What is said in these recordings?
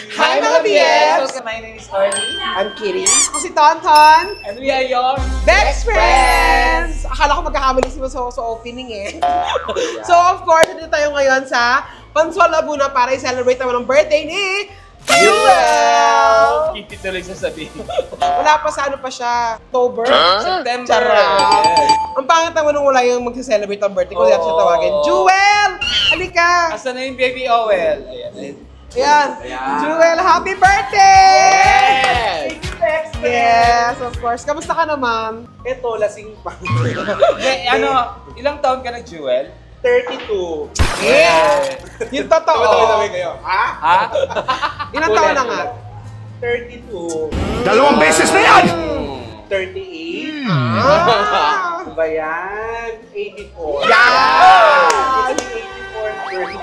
Hi mga BFs! My name is Arlie. I'm Kitty. Ako si Tonton. And we are your Best friends! Akala ko magkakamali si Maso sa opening eh. So of course, dito tayo ngayon sa Pansol Laguna para i-celebrate naman ang birthday ni Jewel! Kitty tuloy sasabihin. Wala pa sa ano pa siya, October? September. Charot! Ang pangit naman nung wala yung mag-celebrate ang birthday ko, siya tawagin. Jewel! Halika! Asan na yung baby Owel? Ayan. Jewel, happy birthday! Yes! Yes, of course. Kamusta ka naman? Ito, lasing pa. Ilang taon ka na, Jewel? 32. Yeah! Yung totoo. Tabi kayo. Ha? Ha? Ilang taon na nga? 32. 2 beses na yan! 38. Ah! Ano ba yan? 84. Yan! 84.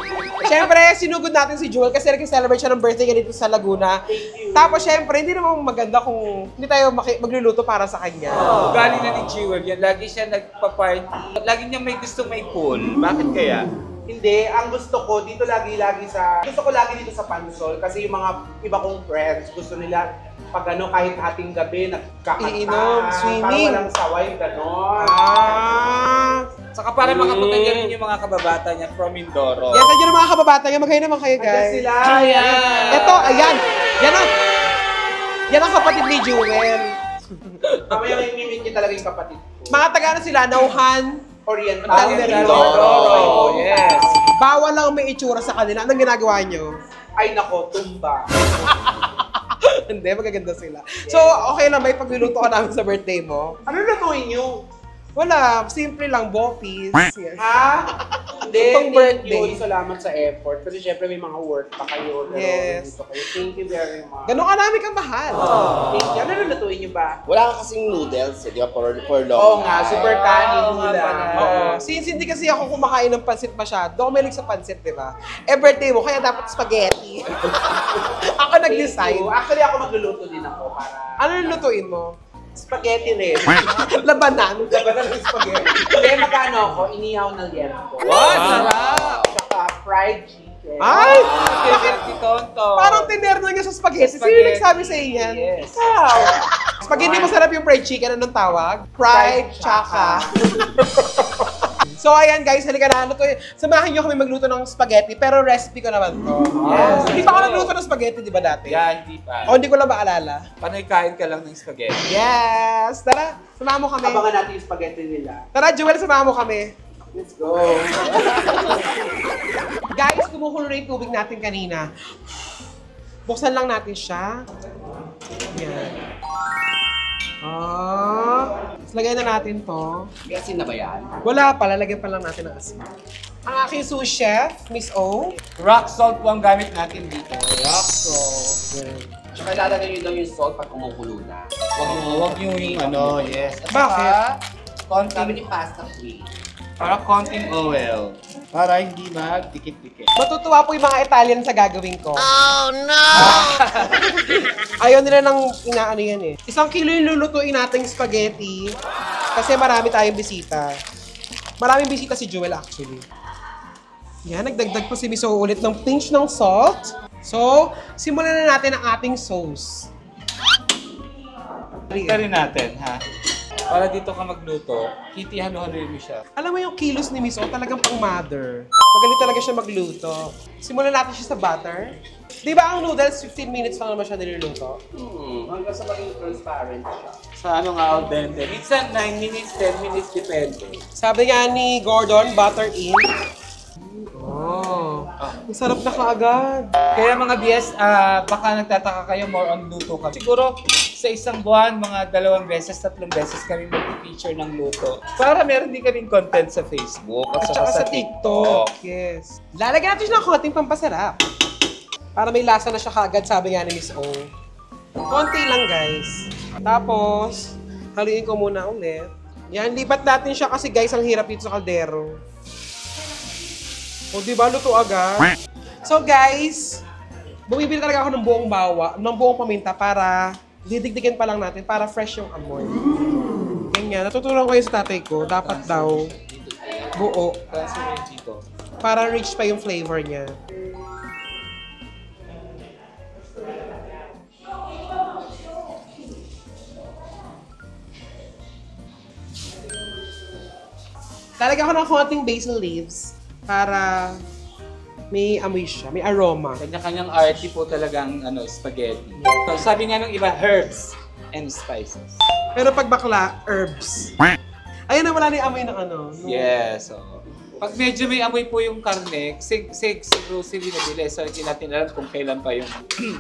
Siyempre, sinugod natin si Jewel kasi nag-celebrate siya ng birthday ganito sa Laguna. Tapos siyempre, hindi naman maganda kung hindi tayo magluluto para sa kanya. Ugali na ni Jewel yan. Lagi siya nagpa-party. Lagi niya may gusto may pool. Bakit kaya? Hindi, ang gusto ko dito lagi dito sa Pansol kasi yung mga iba kong friends gusto nila pag ano kahit hating gabi nagkakanta. Iinom, swimming. Para walang saway, gano'n. Ah! Saka para makapunta niya rin yung mga kababata niya from Mindoro. Yes, ayun ang mga kababata niya. Maghayo naman kayo, Ayan guys. sila. Ito, ayan. Yan ang kapatid ni Jewel. Mamaya may mimit niya talaga yung kapatid ko. Mga taga na sila, Nauhan, Oriental. Mindoro. Yes. Bawal lang may itsura sa kanila. Anong ginagawa niyo? Ay nako, tumba. Hindi, magaganda sila. So, okay lang, may pagluluto ka namin sa birthday mo. Ano lutuin niyo? Wala, simple lang, boppies. Yes. Ha? Hindi, Itong thank birthday. you. Salamat sa effort. Kasi syempre may mga work pa kayo. Pero Yes. dito kayo. Thank you very much. Ganon ka namin kamahal. Thank you. Ano lutuin niyo ba? Wala ka kasing noodles, eh, di ba? For long. Oo nga, super kanin Oo nga nila. pala. Oo. Since hindi kasi ako kumakain ng pansit masyado, ako mahilig sa pansit, di ba? Birthday mo, kaya dapat spaghetti. Ako nag-decide. Actually, ako magluluto din ako para... Ano yung lutuin mo? Spaghetti rin. Labanan. Labanan ng spaghetti. Hindi, magkano ako? Inihaw na liempo. Wow, sarap! Tsaka fried chicken. Ay! Favorite ni Tonto. Parang tinerno niya sa spaghetti. Sino Spaghetti. nagsabi sa inyan? Yes. Ikaw. Spaghetti masarap yung fried chicken. Anong tawag? Fried chaka. So ayan guys, halika na. Samahan niyo kami magluto ng spaghetti, pero recipe ko naman to. Yes. Hindi pa ako nagluto ng spaghetti, di ba dati? Yeah, hindi pa. O hindi ko lang maalala. Panay kain ka lang ng spaghetti. Yes! Tara, samahan mo kami. Abangan natin yung spaghetti nila. Tara, Jewel, samahan mo kami. Let's go. Guys, kumukulo na yung tubig natin kanina. Buksan lang natin siya. Yan. Tapos lagay na natin to. May asin na ba yan? Wala pa, lalagyan pa lang natin ng asin. Ang aking sous chef, Miss O. Rock salt po ang gamit natin dito. Rock salt. Tsaka ilalagay nyo daw yung salt pag kumukulo na. Huwag nyo yung ano, yes. At Bakit? saka, Sabi konting, ni Pasta Queen. para konting oil. Para hindi magdikit-dikit. Matutuwa po yung mga Italian sa gagawin ko. Oh, no! Ayaw nila ng inaano yan eh. 1 kilo yung lulutuin nating spaghetti kasi marami tayong bisita. Maraming bisita si Jewel actually. Yan, nagdagdag po si Miss O ulit ng pinch ng salt. So, simulan na natin ang ating sauce. Ito rin natin, ha? Para dito ka magluto, Kitty, halo-haloin mo siya. Alam mo yung kilos ni Miss O, talagang pang mother. Magaling talaga siya magluto. Simulan natin siya sa butter. Di ba ang noodles, 15 minutes lang naman siya niluluto? Hanggang sa maging transparent siya. Sa ano nga al dente. Minsan 9 minutes, 10 minutes, depende. Sabi nga ni Gordon, butter in. Oh, ang sarap na kaagad. Kaya mga BS, baka nagtataka kayo more on luto ka. Siguro sa isang buwan, mga 2 beses, 3 beses kami mag-feature ng luto. Para meron din kaming content sa Facebook at At saka sa TikTok. Yes. Lalagyan natin siya ng konting pampasarap. Para may lasa na siya kaagad, sabi nga ni Miss O. Konti lang, guys. Tapos, haluin ko muna ulit. Yan, lipat natin siya kasi guys, ang hirap dito sa kaldero. O, di ba? Luto agad. So, guys, bumibili talaga ako ng buong paminta para didigdigan pa lang natin para fresh yung amoy. Ganyan. Natutunan ko yun sa tatay ko. Dapat daw buo. Para rich pa yung flavor niya. Lalagyan ko ng konting basil leaves para may amoy siya, may aroma. Kanya-kanyang arty po talagang spaghetti. So, sabi nga ng iba, herbs and spices. Pero pag bakla, herbs. Ayun na, wala na yung amoy ng ano. Yes. So, pag medyo may amoy po yung karne, kasi sa grocery na bili, so hindi natin alam kung kailan pa yung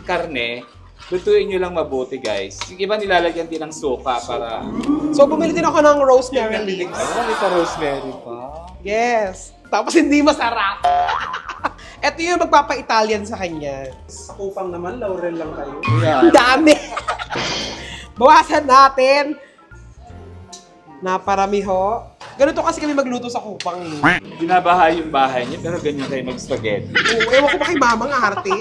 karne, lutuin nyo lang mabuti, guys. Yung iba nilalagyan din ng suka para... So, bumili din ako ng rosemary leaves. May pa rosemary pa. Yes. Tapos hindi masarap. Ito yung magpapa-Italian sa kanya. Sa kupang naman, laurel lang kayo. Ang dami. Bawasan natin. Naparami ho. Ganito kasi kami magluto sa kupang. Binabahay yung bahay niya, pero ganyan kayo mag-spaghetti. Oo, ewan ko ba kay mamang arte.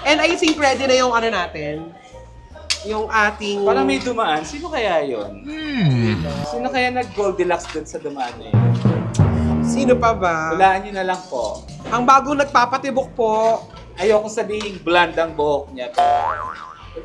And I think ready na yung ano natin. Yung ating... Parang may dumaan. Sino kaya yun? Sino kaya nag-Goldilocks dun sa dumaan na yun? Sino pa ba? Hulaan nyo na lang po. Ang bagong nagpapatibok po. Ayoko sabihin blonde ang buhok niya.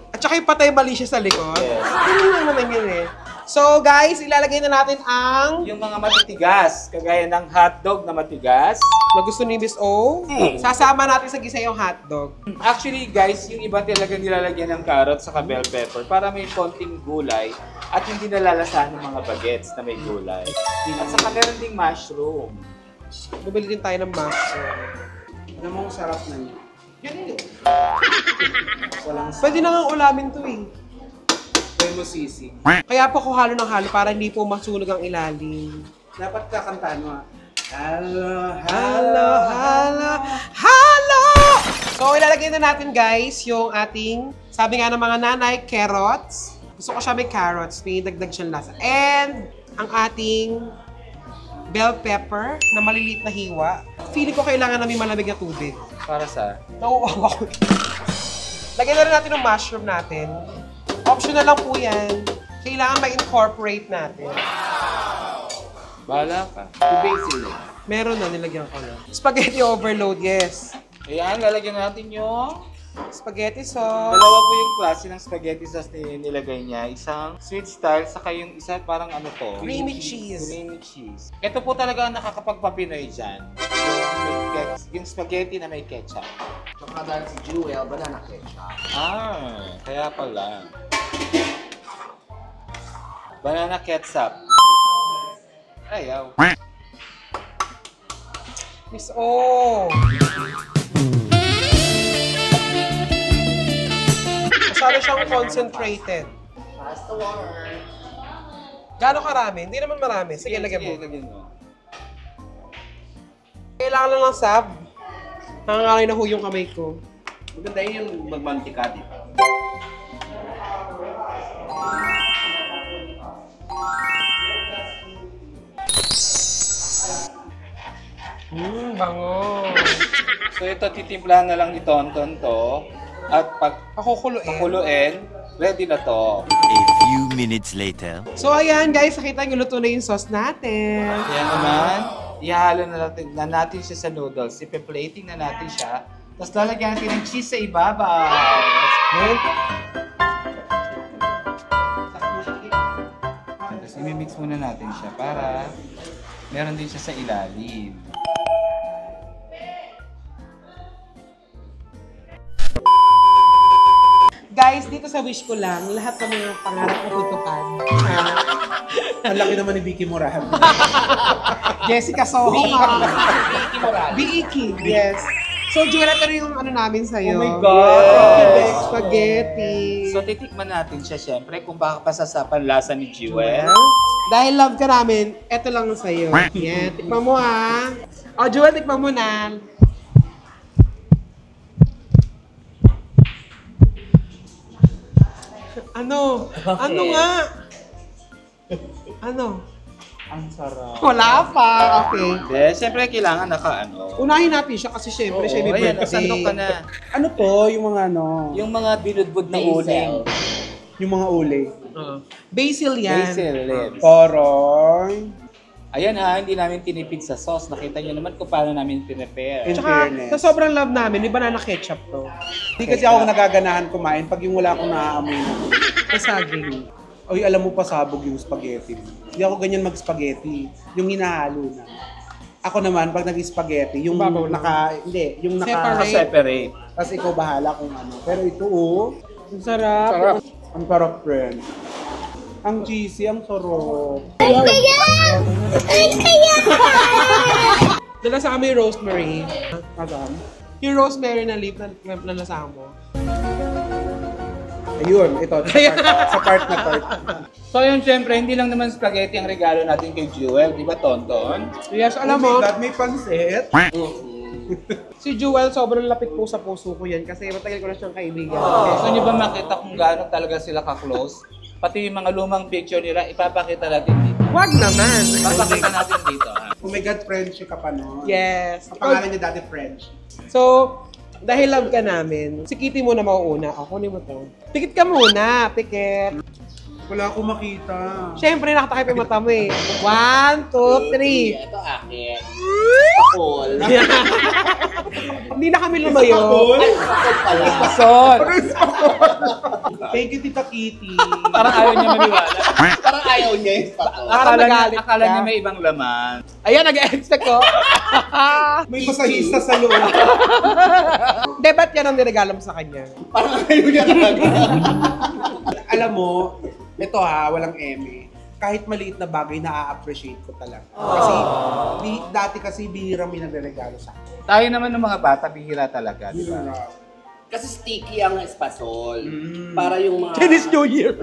At saka yung patay mali siya sa likod. Yes. Hindi lang naman yun eh. So guys, ilalagay na natin ang... Yung mga matitigas, kagaya ng hotdog na matigas. na gusto ni Miss O. Sasama natin sa gisa yung hotdog. Actually guys, yung iba talaga nilalagyan ng carrot sa bell pepper para may konting gulay at hindi nalalasahan ng mga bagets na may gulay. At saka meron ding mushroom. Bumili din tayo ng mushroom. Alam mo, sarap na niya. Yan yun. Walang Pwede na nga ulamin to eh. Pwede mo sisig. Kaya po ko halo ng halo para hindi po masunog ang ilalim. Dapat kakantaan mo. Halo, Halo, halo, halo! So, ilalagay na natin guys yung ating, sabi nga ng mga nanay, carrots. Gusto ko siya may carrots, may dagdag siyang lasa. And ang ating bell pepper na maliliit na hiwa. Feeling ko kailangan na may malamig na tubig. Para sa? Nauuwaw ako. Lagyan na rin natin yung mushroom natin. Optional lang po yan. Kailangan ma-incorporate natin. Bahala ka. basil. Meron na, nilagyan ko na. Spaghetti overload, yes. Ayan, lalagyan natin yung... Spaghetti sauce. Dalawa po yung klase ng spaghetti sauce na nilagay niya. Isang sweet style, saka yung isa parang ano to? Creamy cheese. Creamy cheese. Ito po talaga ang nakakapagpapinoy dyan. Yung spaghetti na may ketchup. Tsaka dahil si Jewel, banana ketchup. Ah, kaya pala. Banana ketchup. Ayaw. Miss O. Masyado siyang concentrated. Pass the water. Gano'ng karami? Hindi naman marami. Sige, lagyan mo. Lagyan mo. Kailangan lang ng sab. Nangangalay na ho yung kamay ko. Maganda yun yung magmantika, di ba? Bango. So ito, titimplahan na lang ni Tonton to. At pag Pakukuluin. pakuluin, ready na to. A few minutes later. So ayan guys, nakita niyo luto na yung sauce natin. Kaya naman, ihalo na natin siya sa noodles. Ipe-plating na natin siya. Tapos lalagyan natin ng cheese sa ibabaw. Then, Tapos imimix muna natin siya para meron din siya sa ilalim. guys, dito sa wish ko lang, lahat ng mga pangarap ko tutupad. Ang laki naman ni Vicky Morahan. Jessica Soho. Vicky Morales. Biiki. Yes. So, Julia, ito rin yung ano namin sa'yo. Oh my God! Spaghetti. So titikman natin siya syempre kung baka pasasapan lasa ni Jewel. Well, dahil love ka namin, ito lang sa'yo. Yan, tikman mo ha. O, Jewel, tikman mo na. Ano? Ano nga? Ano? Ang sarap. Wala pa. Okay. Eh, syempre kailangan naka-ano. Unahin natin siya kasi syempre siya may ayan, birthday. nasandok ka na. Ano to? Yung mga ano? Yung mga binudbud na Basil. uling. Yung mga uli. Basil yan. Basil lips. Toroy. Ayan ha, hindi namin tinipid sa sauce. Nakita nyo naman kung paano namin prepare. In Tsaka, fairness. sa sobrang love namin, may banana ketchup to. Hindi kasi ako nagaganahan kumain pag yung wala akong naaamoy na. Sa saging. Oy, alam mo pasabog yung spaghetti. Hindi ako ganyan mag-spaghetti. Yung hinahalo na. Ako naman, pag nag-spaghetti, yung Babaw lang. yung Separate. Separate. Tapos ikaw bahala kung ano. Pero ito, oh, Ang sarap. Sarap. ang sarap, friend. Ang cheesy, ang sarap. Nalasa kami yung rosemary. Nasaan? Yung rosemary na leaf na nalasa mo. Ayun, ito, sa part na to. So yun, syempre, hindi lang naman spaghetti ang regalo natin kay Jewel. Di ba, Tonton? Yes, alam Oh mo, my God, may pansit. si Jewel sobrang lapit po sa puso ko yan kasi matagal ko na siyang kaibigan. Gusto niyo ba makita kung gaano talaga sila ka-close? Pati yung mga lumang picture nila, ipapakita natin dito. Wag naman! Ipapakita natin dito. Oh my God, Frenchie ka pa noon. Yes. Ang pangalan niya dati French. So, dahil love ka namin, si Kitty muna mauuna. Ako, kunin mo to. Pikit ka muna, pikit. Wala akong makita. Siyempre, nakatakip yung mata mo eh. 1, 2, 3. Ito akin. Pakol. Hindi na kami lumayo. Ay, pakol pala. Son! Thank you, Tita Kitty. Parang ayaw niya maniwala. Parang ayaw niya yung pakol. nagalit Akala ka. niya may ibang laman. Ayan, nag-expect ko. May masahista sa loob. Hindi, ba't yan ang niregalo mo sa kanya? Parang ayaw niya talaga. Alam mo, ito ha, walang eme. Kahit maliit na bagay, na-appreciate ko talaga. Kasi, dati kasi bihira may nagre-regalo sa akin. Tayo naman ng mga bata, bihira talaga, di ba? Kasi sticky ang espasol. Para yung mga... Chinese New Year.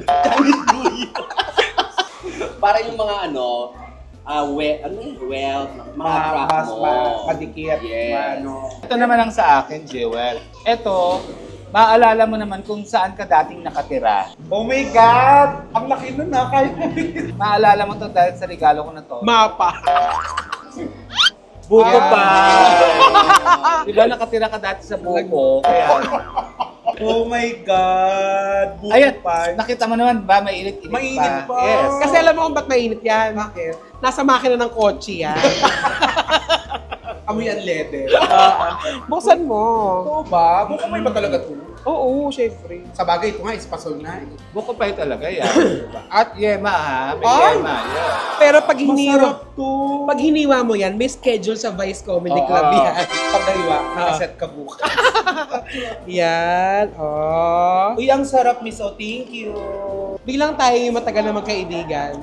Para yung mga ano, mga craft mo. Madikit. Yes. Ano. Ito naman ang sa akin, Jewel. Ito, maalala mo naman kung saan ka dating nakatira. Oh my God! Ang laki nun ha, kahit Maalala mo to dahil sa regalo ko na to. Mapa. Buko Ah. pa! Di ba nakatira ka dati sa buko? Kaya, Oh my God! Buko ayan, pa. nakita mo naman ba, mainit-init pa. Mainit pa. Yes. Kasi alam mo kung ba't mainit yan? Bakit? Nasa makina ng kotse yan. Amoy ang leather. Buksan mo. Oo ba? Buko pa ba talaga to? Oo, syempre. Sa bagay, ito nga, espasol na. Buko pa yun talaga yan. At yema ha, may Ay! yema. Yeah. Pero pag hiniwa, Masarap to. pag hiniwa mo yan, may schedule sa Vice Comedy Oo. Club yan. Pagdaliwa, nakaset ka bukas. Yan. Oh. Uy, ang sarap, Miss O. Thank you. Bilang tayo yung matagal na magkaibigan,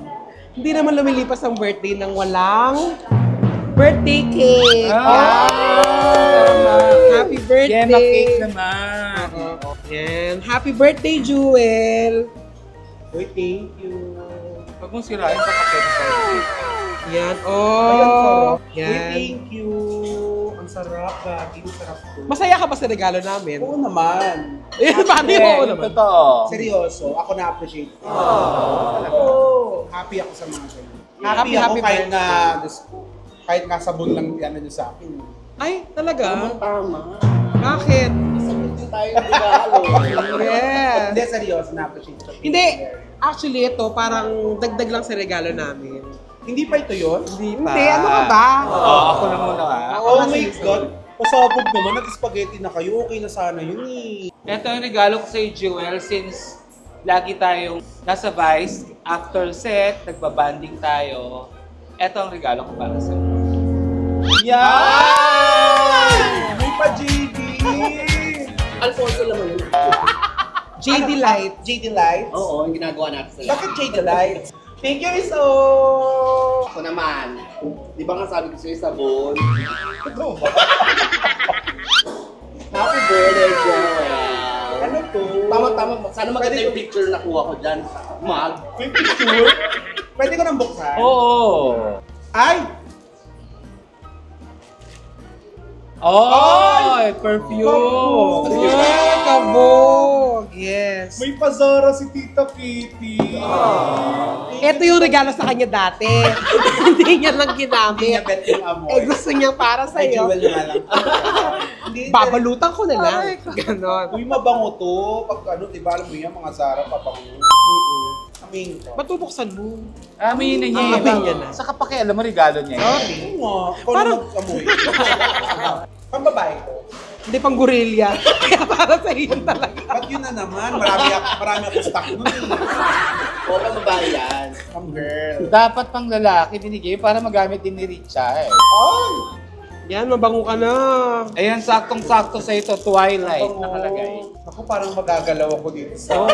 hindi naman lumilipas ang birthday ng walang birthday cake. Ah! Happy birthday. Yema cake naman. Oo. Yan. Happy birthday, Jewel. Uy, thank you. Huwag mong sirain sa pakete sa Yan. Ay, ang Oh. sarap. Uy, Yan. thank you. Ang sarap, Gagi. Ang sarap to. Masaya ka ba sa regalo namin? Oo naman. Paano yung oo naman? Totoo. Seryoso, ako na-appreciate ko. Oo. Happy ako sa mga ganyan. Happy ako happy kahit birthday. kahit nga sabon lang yan nyo sa akin. Ay, talaga? Tama. Bakit? Sagot din tayo ng regalo. Yes. Hindi, seryoso, na-appreciate ko. Hindi. Actually, ito parang dagdag lang sa regalo namin. Hindi pa ito yun? Hindi, ano ka ba? Oo, ako na muna ha. Oh my God! Pasabog naman, nag-spaghetti na kayo. Okay na sana yun eh. Ito yung regalo ko sa Jewel since lagi tayong nasa Vice, after set, nagbabanding tayo. Ito ang regalo ko para sa iyo. Yan! May pa-JD! Alfonso naman yun. JD Light. JD Lights? Oo, yung ginagawa natin sa Bakit JD Lights? Thank you, Miss O! Ako naman. Di ba nga sabi ko sa'yo sabon? Ito ba? Happy birthday, Joel! Ano to? Tama-tama. Sana maganda yung picture na kuha ko dyan. Mag. May picture? Pwede ko nang buksan? Oo. Ay! Oh, perfume. Ay, kabog. Yes. May pazara si Tita Kitty. Ito yung regalo sa kanya dati. Hindi niya lang Hindi ginamit. niya bet yung amoy. Eh, gusto niya para Ay, sa'yo. jewel na lang. Hindi, Babalutan ko na lang. Ganon. Uy, mabango to. Pag ano, diba, alam mo yan, mga Zara, pabango. Amin ko. Ba't bubuksan mo? Aminin niya Amin niya na. Sa kapakialam mo, regalo niya. Sorry. Oo nga, ikaw Parang- na mag-amoy. Pang babae ko. Hindi pang gorilla. Kaya para sa iyo talaga. Ba't yun na naman? Marami ako stock nun eh. Mukhang babae yan. Ang girl. Dapat pang lalaki binigay para magamit din ni Richa eh. Ay! Yan, mabango ka na. Ayan, saktong-sakto sa ito, Twilight, Oo. nakalagay. Ako parang magagalaw ako dito sa... Oo,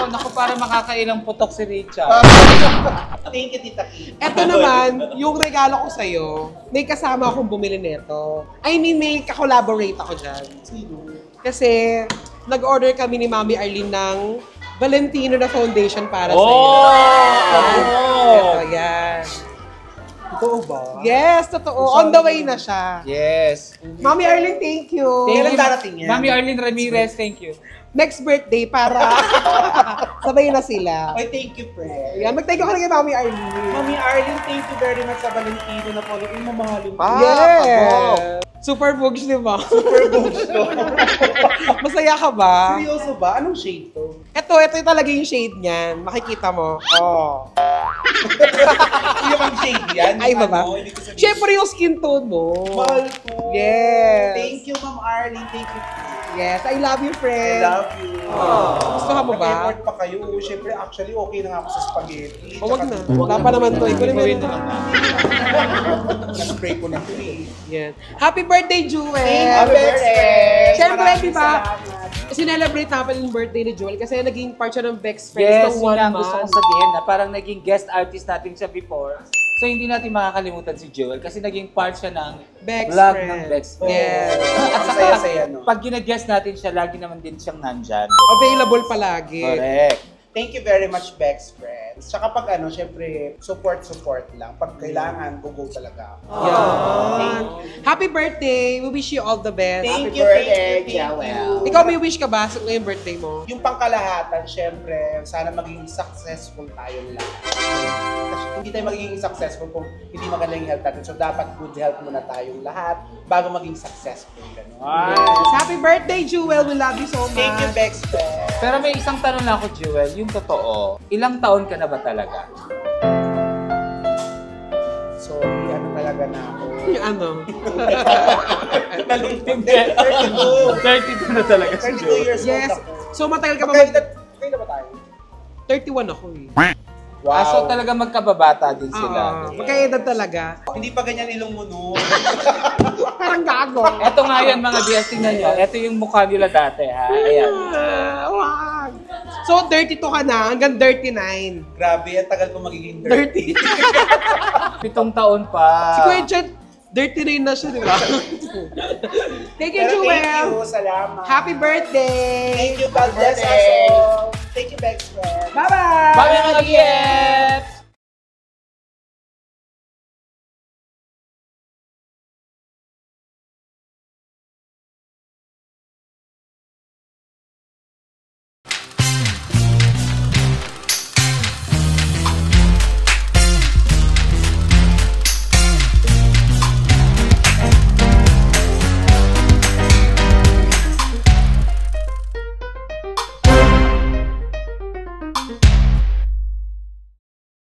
naku, para makakailang putok si Richa. Thank you, Tita Kim. Eto naman, yung regalo ko sa'yo, may kasama akong bumili nito. I mean, may kakolaborate ako dyan. Sino? Kasi, nag-order kami ni Mami Arlene ng Valentino na foundation para Oh! sa'yo. Oh! Ito, yan. Totoo ba? Yes, totoo. On the way na siya. Yes. Mami Arlene, thank you. Kailan darating yan? Mami Arlene Ramirez, thank you. Next birthday para sabay na sila. Ay, thank you, friend. Yan, mag-thank you ka na kay Mami Arlene. Mami Arlene, thank you very much sa Valentino na po. Yung mamahalin ko. Yes! Super bugs, di ba? Super bugs to. Masaya ka ba? Seryoso ba? Anong shade to? Ito talaga yung shade niyan. Makikita mo. Oh. Yung ang shade yan? Ay, yung baba? ibig ko sabihin- Siyempre yung skin tone mo. Mahal ko. Yes. Thank you, Ma'am Arlene. Thank you. Yes, I love you, I friend. love you. Gusto ka mo ba? Nag-effort pa kayo. Siyempre, actually, okay na nga ako sa spaghetti. O, wag na. Wala pa naman to. Ikunin mo yun. Na-spray ko na ito eh. Yan. Happy birthday, Jewel! Happy birthday! Siyempre, Maraming di ba? salamat. Sinelebrate natin yung birthday ni Jewel kasi naging part siya ng Bex Friends Yes, ng yun 1 nga month. gusto kong sabihin na parang naging guest artist natin siya before. So hindi natin makakalimutan si Joel kasi naging part siya ng Bex vlog Friends. ng Bex Friends. Yes. At saka, Saya-saya, no? pag gina-guest natin siya, lagi naman din siyang nandyan. Available palagi. Correct. Thank you very much, Bex Friends. Tsaka pag syempre, support lang. Pag kailangan, go talaga ako. Yan. Happy birthday! We wish you all the best. Thank Happy you, birthday, thank you. Joel. Ikaw may wish ka ba sa ngayong birthday mo? Yung pangkalahatan, syempre, sana maging successful tayong lahat. Kasi hindi tayo magiging successful kung hindi maganda yung health natin. So, dapat good health muna tayong lahat bago maging successful. Ganun. Yes. Happy birthday, Jewel! We love you so much. Thank you, Bex Friends. Pero may isang tanong lang ako, Joel, yung totoo. Ilang taon ka na ba talaga? Sorry, ano talaga na ako. Yung ano? Nalungkot. 32 na talaga si 32 Joel. years Yes. old ako. So, matagal ka ba? Magkailan ba tayo? 31 ako eh. Wow. Ah, so talaga magkababata din sila. Magkaedad talaga. Hindi pa ganyan ilong mo, no? Parang gago. Eto nga yun mga BS, tingnan nyo. Eto yung mukha nila dati, ha? Ayan. Wag. So, 32 ka na hanggang 39. Grabe, ang tagal ko magiging 30. 7 taon pa. Si Kuya Chet, 39 na siya, di ba? Thank you, Pero Jewel. thank you, salamat. Happy birthday. Thank you, God bless us birthday. all. Thank you, Bex Friends. Bye-bye. Bye mga BS!